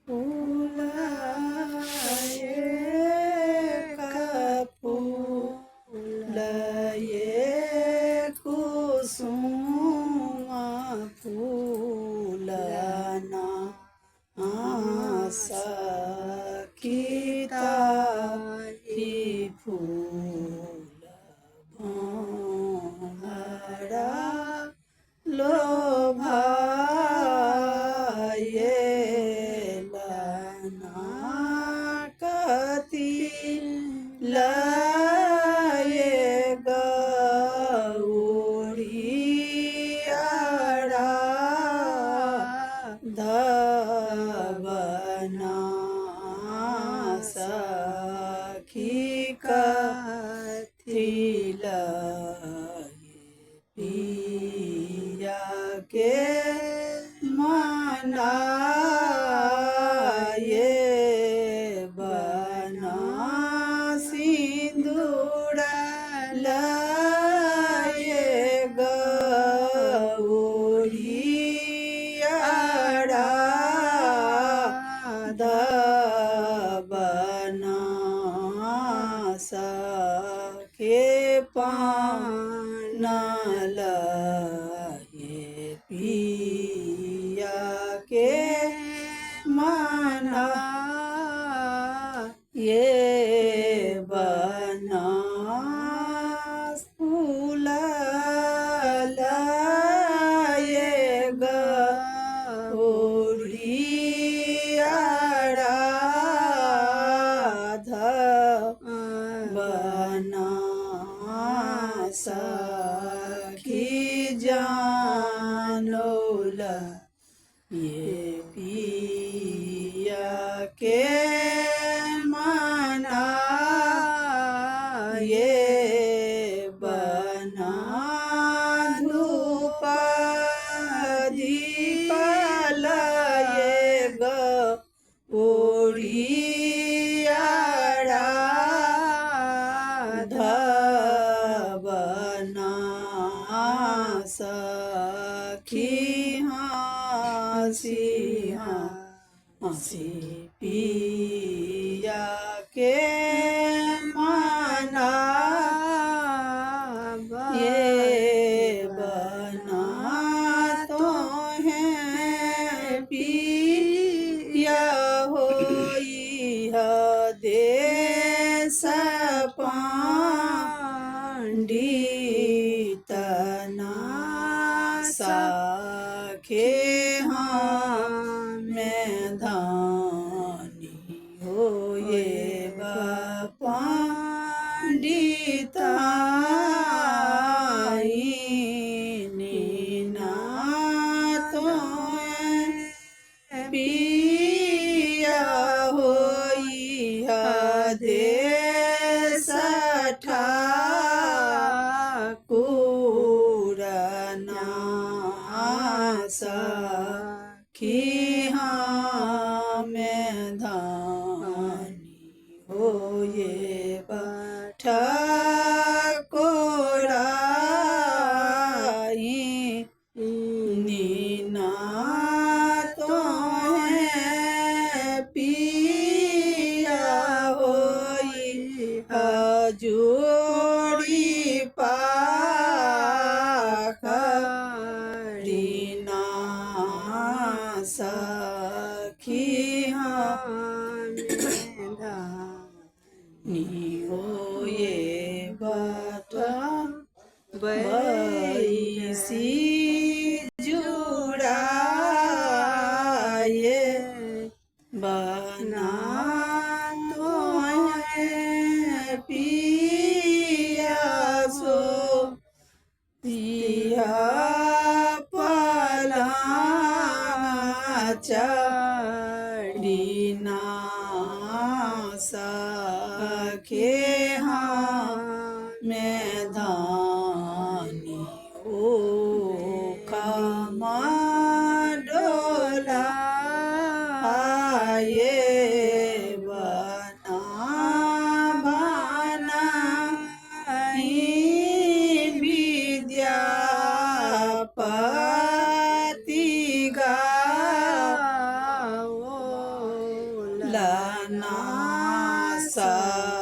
फुलाए फुलाए कुसुम फूलना सखिता ही फूल भंवरा लोभाए लना कति लाए गौड़ियाड़ा धवना सखी कथिला पिया के मनाए बना सिंदूर लाए गौड़ियाड़ा दबना सखे पानल पिया के मना ये बना फूलाए गौड़ियाड़ा धवना सखी जानोला ये पिया के मना ये बना धूप दीप लाए गौड़ियाड़ा धवना सखी हंसी हंसी पिया के मना ये बना तो है पिया होई देश पंडितना सखे में धानी हो ये पंडिताईना तो पिया होई देश ठाकुरना सखी में धानी हो ये ठाकुराई नीना तो है पिया होई जोड़ी पाखड़ीना सखी धानी हो ये बटा बैसी जुड़ाए बना तो है पिया सो पिया पला चढ़ीना सखे में धानी ओ खमा डोला ये बना बना विद्यापति गाओ बना